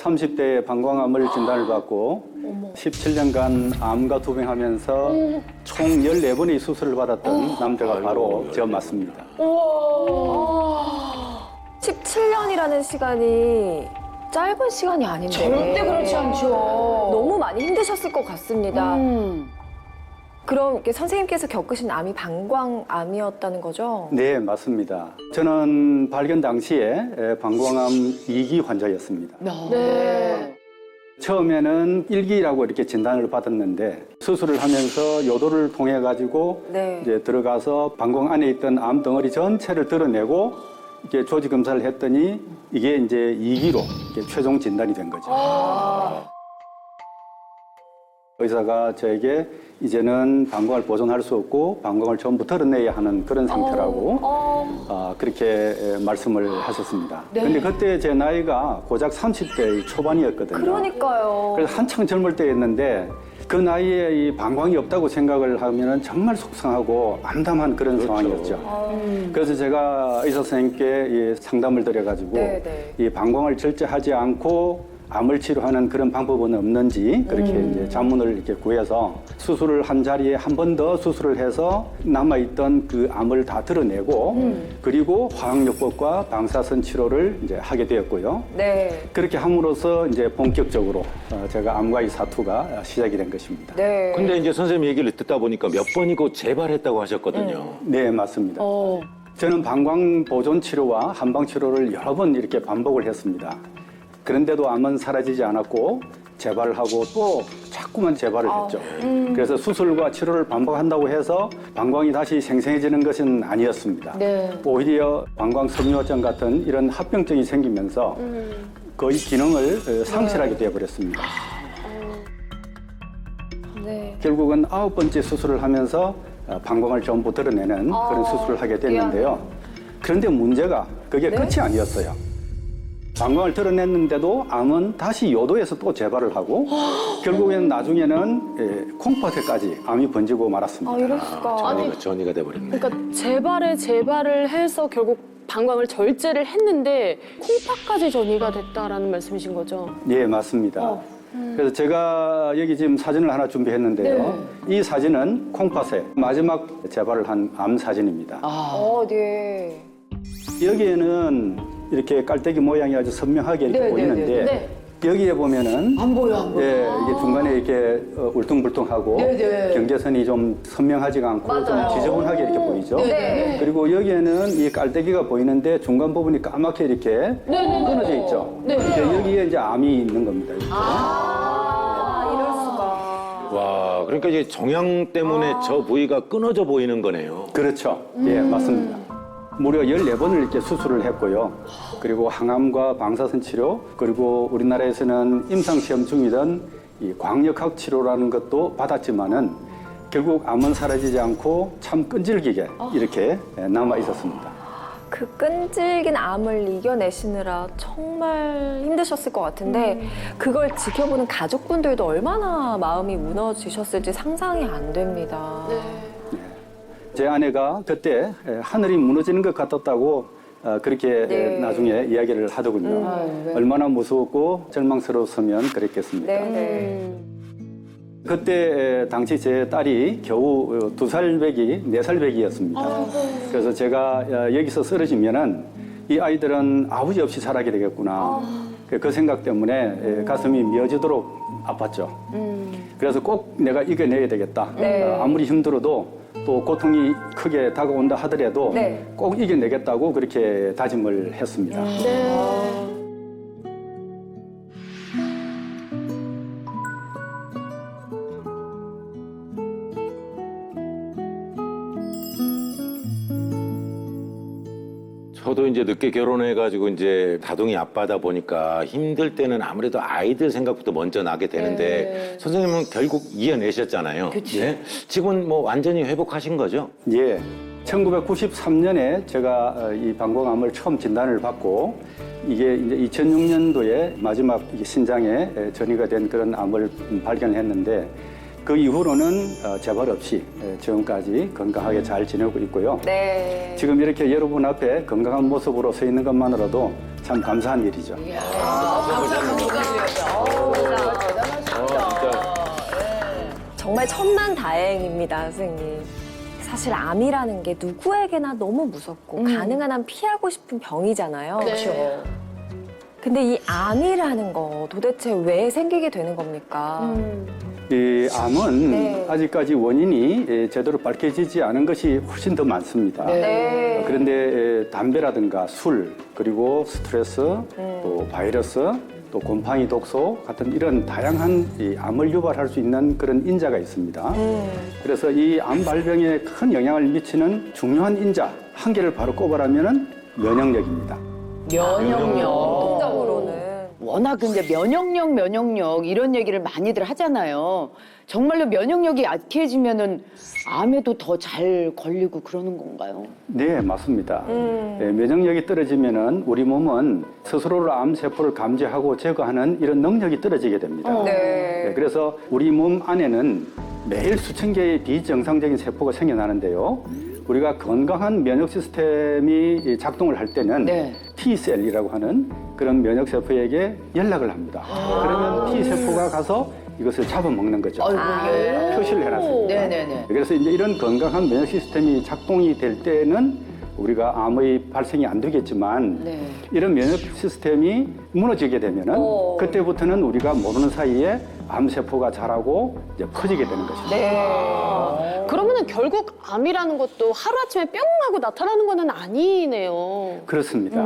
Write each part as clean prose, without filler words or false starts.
30대에 방광암을 진단을 받고 17년간 암과 투병하면서 총 14번의 수술을 받았던 남자가 바로 저 맞습니다. 17년이라는 시간이 짧은 시간이 아닌데. 절대 그렇지 않죠. 너무 많이 힘드셨을 것 같습니다. 그럼 이렇게 선생님께서 겪으신 암이 방광암이었다는 거죠? 네, 맞습니다. 저는 발견 당시에 방광암 2기 환자였습니다. 네. 처음에는 1기라고 이렇게 진단을 받았는데 수술을 하면서 요도를 통해 가지고 네. 이제 들어가서 방광 안에 있던 암 덩어리 전체를 드러내고 이렇게 조직 검사를 했더니 이게 이제 2기로 이렇게 최종 진단이 된 거죠. 의사가 저에게 이제는 방광을 보존할 수 없고 방광을 전부 털어내야 하는 그런 상태라고 그렇게 말씀을 하셨습니다. 그런데 그때 제 나이가 고작 30대 초반이었거든요. 그러니까요. 그래서 한창 젊을 때였는데 그 나이에 이 방광이 없다고 생각을 하면 정말 속상하고 암담한 그런 상황이었죠. 그래서 제가 의사 선생님께 이 상담을 드려가지고 네네. 이 방광을 절제하지 않고 암을 치료하는 그런 방법은 없는지 그렇게 이제 자문을 이렇게 구해서 수술을 한 자리에 한 번 더 수술을 해서 남아있던 그 암을 다 드러내고 그리고 화학요법과 방사선 치료를 이제 하게 되었고요. 네. 그렇게 함으로써 이제 본격적으로 제가 암과의 사투가 시작이 된 것입니다. 네. 근데 이제 선생님 얘기를 듣다 보니까 몇 번이고 재발했다고 하셨거든요. 네, 맞습니다. 저는 방광 보존 치료와 한방 치료를 여러 번 이렇게 반복을 했습니다. 그런데도 암은 사라지지 않았고 재발을 하고 또 자꾸만 재발을 했죠. 그래서 수술과 치료를 반복한다고 해서 방광이 다시 생생해지는 것은 아니었습니다. 네. 오히려 방광 섬유화증 같은 이런 합병증이 생기면서 거의 기능을 상실하게 되어버렸습니다. 네. 결국은 9번째 수술을 하면서 방광을 전부 드러내는 그런 수술을 하게 됐는데요. 그런데 문제가 그게 끝이 아니었어요. 방광을 드러냈는데도 암은 다시 요도에서 또 재발을 하고 결국에는 나중에는 콩팥에까지 암이 번지고 말았습니다. 이럴 수가. 전이가 돼버렸네. 그러니까 재발을 해서 결국 방광을 절제를 했는데 콩팥까지 전이가 됐다라는 말씀이신 거죠? 예, 맞습니다. 그래서 제가 여기 지금 사진을 하나 준비했는데요. 이 사진은 콩팥에 마지막 재발을 한 암 사진입니다. 네. 여기에는 이렇게 깔때기 모양이 아주 선명하게 이렇게 보이는데 네. 여기에 보면은 안 보여. 예, 이게 중간에 이렇게 울퉁불퉁하고 경계선이 좀 선명하지가 않고 좀 지저분하게 이렇게 보이죠. 그리고 여기에는 이 깔때기가 보이는데 중간 부분이 까맣게 이렇게 끊어져 있죠. 이제 여기에 이제 암이 있는 겁니다. 이렇게. 이럴 수가. 와, 그러니까 이제 정양 때문에 저 부위가 끊어져 보이는 거네요. 그렇죠. 예, 맞습니다. 무려 14번을 이렇게 수술을 했고요. 그리고 항암과 방사선 치료, 그리고 우리나라에서는 임상시험 중이던 이 광역학 치료라는 것도 받았지만은 결국 암은 사라지지 않고 참 끈질기게 이렇게 남아 있었습니다. 그 끈질긴 암을 이겨내시느라 정말 힘드셨을 것 같은데 그걸 지켜보는 가족분들도 얼마나 마음이 무너지셨을지 상상이 안 됩니다. 제 아내가 그때 하늘이 무너지는 것 같았다고 그렇게 나중에 이야기를 하더군요. 얼마나 무서웠고 절망스러웠으면 그랬겠습니까? 그때 당시 제 딸이 겨우 2살 배기, 4살 배기였습니다. 그래서 제가 여기서 쓰러지면은 이 아이들은 아버지 없이 자라게 되겠구나. 그 생각 때문에 가슴이 미어지도록 아팠죠. 그래서 꼭 내가 이겨내야 되겠다. 아무리 힘들어도 또 고통이 크게 다가온다 하더라도 꼭 이겨내겠다고 그렇게 다짐을 했습니다. 저도 이제 늦게 결혼해가지고 이제 다둥이 아빠다 보니까 힘들 때는 아무래도 아이들 생각부터 먼저 나게 되는데 선생님은 결국 이겨내셨잖아요. 네? 지금은 뭐 완전히 회복하신 거죠? 예. 1993년에 제가 이 방광암을 처음 진단을 받고 이게 이제 2006년도에 마지막 신장에 전이가 된 그런 암을 발견했는데 그 이후로는 재발 없이 지금까지 건강하게 잘 지내고 있고요. 네. 지금 이렇게 여러분 앞에 건강한 모습으로 서 있는 것만으로도 참 감사한 일이죠. 감사합니다. 정말 천만다행입니다, 선생님. 사실 암이라는 게 누구에게나 너무 무섭고 가능한 한 피하고 싶은 병이잖아요. 그렇죠. 근데 이 암이라는 거 도대체 왜 생기게 되는 겁니까? 이 암은 네. 아직까지 원인이 제대로 밝혀지지 않은 것이 훨씬 더 많습니다. 네. 그런데 담배라든가 술, 그리고 스트레스, 또 바이러스, 또 곰팡이 독소 같은 이런 다양한 이 암을 유발할 수 있는 그런 인자가 있습니다. 그래서 이 암 발병에 큰 영향을 미치는 중요한 인자 한 개를 바로 꼽아라면은 면역력입니다. 면역력. 통장으로는. 워낙 근데 면역력 이런 얘기를 많이들 하잖아요. 정말로 면역력이 약해지면은 암에도 더 잘 걸리고 그러는 건가요? 네, 맞습니다. 네, 면역력이 떨어지면은 우리 몸은 스스로를 암 세포를 감지하고 제거하는 이런 능력이 떨어지게 됩니다. 네, 그래서 우리 몸 안에는 매일 수천 개의 비정상적인 세포가 생겨나는데요. 우리가 건강한 면역 시스템이 작동을 할 때는 네. T셀이라고 하는 그런 면역 세포에게 연락을 합니다. 그러면 T세포가 가서 이것을 잡아먹는 거죠. 예. 표시를 해놨습니다. 네네네. 그래서 이제 이런 건강한 면역 시스템이 작동이 될 때는 우리가 암의 발생이 안 되겠지만 네. 이런 면역 시스템이 무너지게 되면은 그때부터는 우리가 모르는 사이에 암세포가 자라고 이제 커지게 되는 것입니다. 그러면은 결국 암이라는 것도 하루아침에 뿅 하고 나타나는 거는 아니네요. 그렇습니다.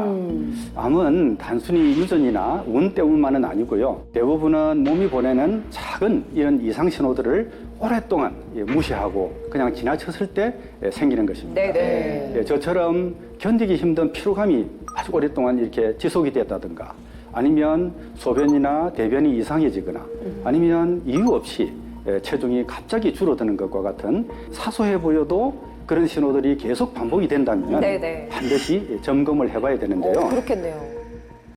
암은 단순히 유전이나 운 때문만은 아니고요. 대부분은 몸이 보내는 작은 이런 이상 신호들을 오랫동안 무시하고 그냥 지나쳤을 때 생기는 것입니다. 네네. 저처럼 견디기 힘든 피로감이 아주 오랫동안 이렇게 지속이 됐다든가 아니면 소변이나 대변이 이상해지거나 아니면 이유 없이 체중이 갑자기 줄어드는 것과 같은 사소해 보여도 그런 신호들이 계속 반복이 된다면 네네. 반드시 점검을 해봐야 되는데요. 그렇겠네요.